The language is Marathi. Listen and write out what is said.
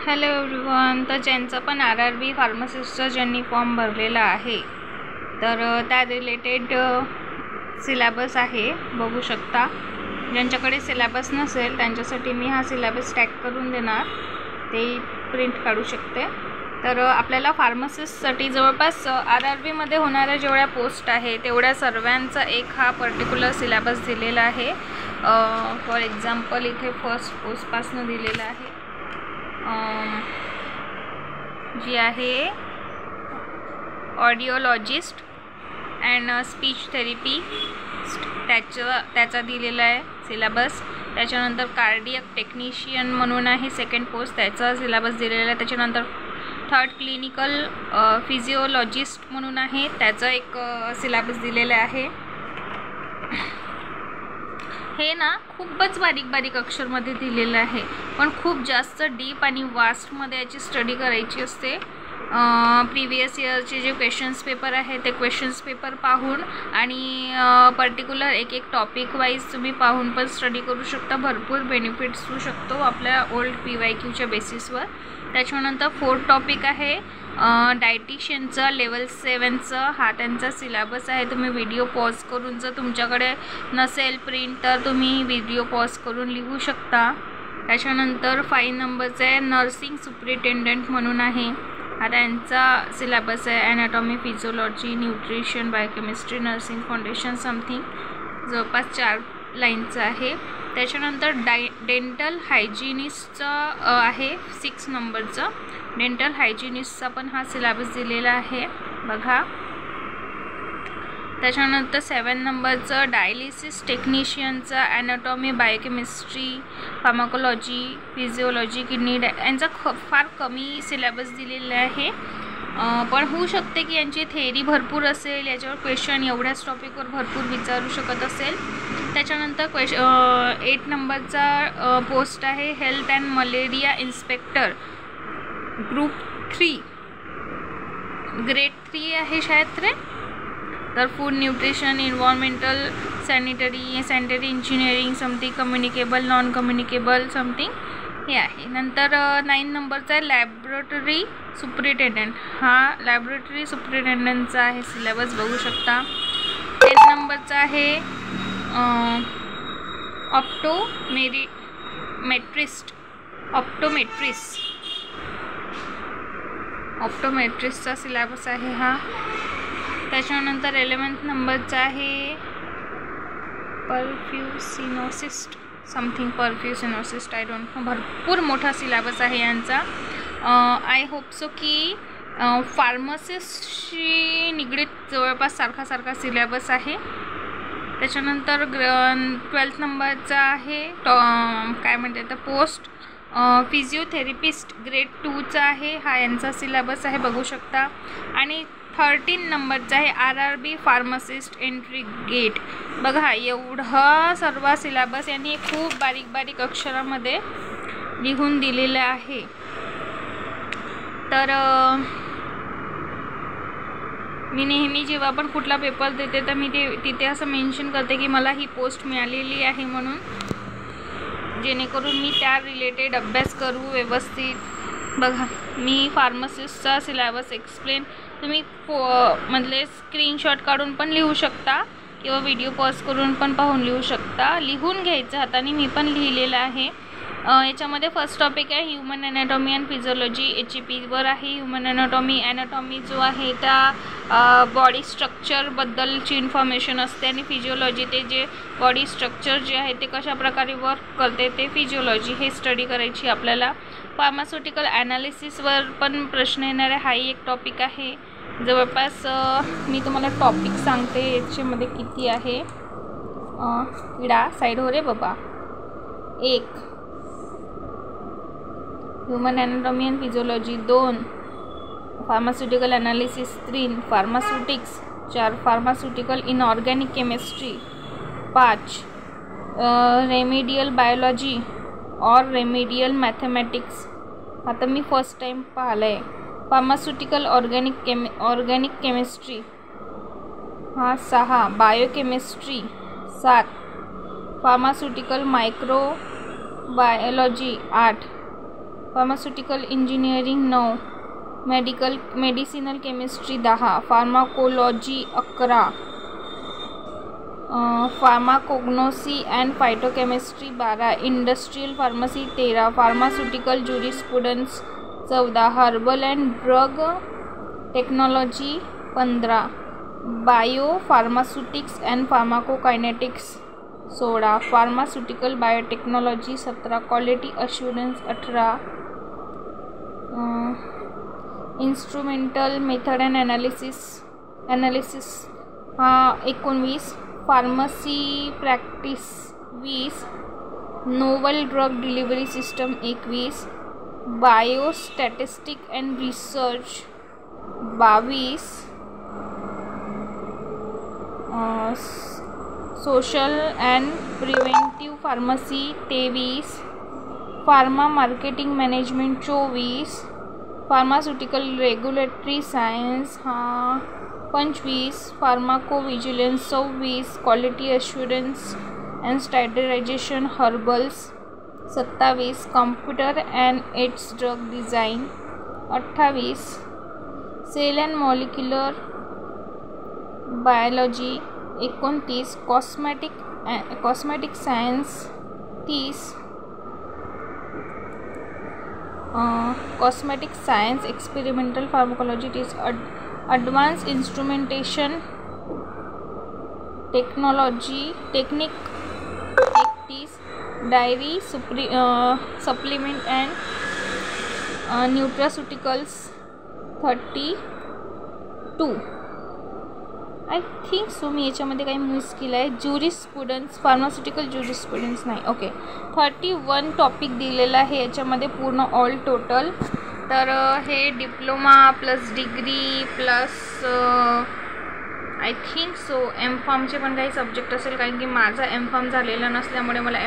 Hello everyone. तर ज्यांचा पण RRB फार्मासिस्टचा ज्यांनी फॉर्म भरलेला आहे तर त्या रिलेटेड सिलेबस आहे, बघू शकता. ज्यांच्याकडे सिलेबस नसेल त्यांच्यासाठी मी हा सिलेबस टॅग करून देणार, ते प्रिंट काढू शकते. तर आपल्याला फार्मासिस्टसाठी जवळपास RRBमध्ये होणाऱ्या जेवढ्या पोस्ट आहे तेवढ्या सर्वांचा एक हा पर्टिक्युलर सिलेबस दिलेला आहे. फॉर एक्झाम्पल इथे फर्स्ट पोस्टपासून दिलेला आहे, जी आहे ऑडिओलॉजिस्ट अँड स्पीच थेरपी, त्याचा दिलेला आहे सिलेबस. त्याच्यानंतर कार्डियक टेक्निशियन म्हणून आहे सेकंड पोस्ट, त्याचा सिलेबस दिलेला आहे. त्याच्यानंतर थर्ड क्लिनिकल फिजिओलॉजिस्ट म्हणून आहे, त्याचा एक सिलेबस दिलेला आहे. हे ना खूपच बारीक बारीक अक्षरमध्ये दिलेलं आहे, पण खूप जास्त डीप आणि वास्टमध्ये याची स्टडी करायची असते. प्रिवियस इयरचे जे क्वेश्चन्स पेपर आहे ते क्वेश्चन्स पेपर पाहून आणि पर्टिक्युलर एक एक टॉपिक वाईज तुम्ही पाहून पण स्टडी करू शकता. भरपूर बेनिफिट्स होऊ शकतो आपल्या ओल्ड PYQच्या बेसिसवर. त्याच्यानंतर फोर्थ टॉपिक आहे डायटिशियनचा लेवल 7चा, हा त्यांचा सिलेबस आहे. तुम्ही व्हिडिओ पॉज करून, जर तुमच्याकडे नसेल प्रिंट तर तुम्ही व्हिडिओ पॉज करून लिहू शकता. त्याच्यानंतर 5 नंबरचा आहे नर्सिंग सुपरिटेंडंट म्हणून आहे, हा त्यांचा सिलेबस आहे. Anatomy, physiology, nutrition, biochemistry, nursing foundation something, जवळपास 4 लाईनचं आहे. त्याच्यानंतर डेंटल हायजिनिस्टचा आहे 6 नंबरचा. डेंटल हायजिनिस्टचा पण हा सिलेबस दिलेला आहे, बघा. त्याच्यानंतर 7 नंबरचं डायलिसिस टेक्निशियनचा anatomy, biochemistry, pharmacology, physiology, kidney यांचा फार कमी सिलेबस दिलेला आहे. पण होऊ शकते की यांची थेअरी भरपूर असेल, याच्यावर क्वेश्चन एवढ्याच टॉपिकवर भरपूर विचारू शकत असेल. त्याच्यानंतर 8 नंबरचा पोस्ट आहे health and malaria inspector, group 3, grade 3 आहे शायद रे. तर food nutrition, environmental, sanitary engineering something, communicable, non communicable something हे आहे. नंतर 9 नंबरचा आहे लॅबोरेटरी सुपरिटेंडंट, हा लॅबोरेटरी सुपरिटेंडंटचा आहे सिलेबस, बघू शकता. 10 नंबरचा आहे ऑप्टोमेट्रिस्टचा सिलेबस आहे हा. त्याच्यानंतर 11 नंबरचा आहे परफ्युसिनोसिस्ट समथिंग, परफ्युसिनोसिस्ट आय डोंट नो. भरपूर मोठा सिलेबस आहे यांचा. आय होप सो की फार्मसिस्टशी निगडीत जवळपास सारखा सिलेबस आहे. त्याच्यानंतर 12 नंबरचा आहे काय म्हणते तर पोस्ट फिजिओथेरपिस्ट ग्रेड 2चा आहे, हा यांचा सिलेबस आहे, बघू शकता. आणि 13 नंबरचा आहे RRB फार्मासिस्ट एंट्री गेट. बघा एवढा सर्व सिलेबस यांनी खूप बारीक अक्षरामध्ये लिहून दिलेलं आहे. तर मी नेहमी जेव्हा पण कुठला पेपर देते तर मी तिथे असं मेन्शन करते की मला ही पोस्ट मिळालेली आहे म्हणून, जेणेकरून मी त्या रिलेटेड अभ्यास करू व्यवस्थित. बघा मी फार्मासिस्टचा सिलेबस एक्सप्लेन तुम्ही मधले स्क्रीनशॉट काढून पण लिहू शकता किंवा व्हिडिओ पॉज करून पण पाहून लिहू शकता. लिहून घ्यायचं हाताने, मी पण लिहिलेलं आहे. याच्यामध्ये फर्स्ट टॉपिक आहे ह्युमन ॲनाटॉमी अँड फिजिओलॉजी, HEPवर आहे. ह्युमन ॲनाटॉमी जो आहे त्या बॉडी स्ट्रक्चरबद्दलची इन्फॉर्मेशन असते, आणि फिजिओलॉजी ते जे बॉडी स्ट्रक्चर जे आहे ते कशा प्रकारे वर्क करते ते फिजिओलॉजी, हे स्टडी करायची आपल्याला. फार्मास्युटिकल ॲनालिसिसवर पण प्रश्न येणारे हाही एक टॉपिक आहे. जवळपास मी तुम्हाला टॉपिक सांगते याच्यामध्ये किती आहे. किडा साईड हो रे बाबा. 1 human anatomy and physiology, 2 pharmaceutical analysis, 3 pharmaceutics, 4 pharmaceutical inorganic chemistry, 5 remedial biology और रेमेडियल मॅथमॅटिक्स, आता मी फर्स्ट टाइम पाहिलं आहे. फार्मास्युटिकल ऑर्गॅनिक केमिस्ट्री, हा 6 biochemistry, 7 pharmaceutical microbiology, 8 pharmaceutical engineering 9, medicinal chemistry 10, pharmacology 11, pharmacognosy and phytochemistry 12, industrial pharmacy 13, pharmaceutical jurisprudence 14, herbal and drug technology 15, bio pharmaceutics and pharmacokinetics 16, pharmaceutical biotechnology 17, quality assurance 18, instrumental method and analysis हा 19, pharmacy practice 20, novel drug delivery system 21, biostatistic and research 22, social and preventive pharmacy 23, pharma marketing management 24, pharmaceutical regulatory science हा 25, pharmacovigilance 26, quality assurance and standardization herbals 27, computer and its drug design 28, cell and molecular biology 29, cosmetic science 30, cosmetic science experimental pharmacology 30, advance instrumentation technology technique 31, dietary supplement and nutraceuticals 32. I think so मी याच्यामध्ये काही मिस केलं आहे. ज्युरिस्प्रुडन्स फार्मास्युटिकल ज्युरिस्प्रुडन्स नाही. ओके 31 टॉपिक दिलेला आहे याच्यामध्ये पूर्ण ऑल टोटल. तर हे diploma plus degree plus I think so M फार्मचे पण काही सब्जेक्ट असेल, कारण की माझा एम फार्म झालेला नसल्यामुळे मला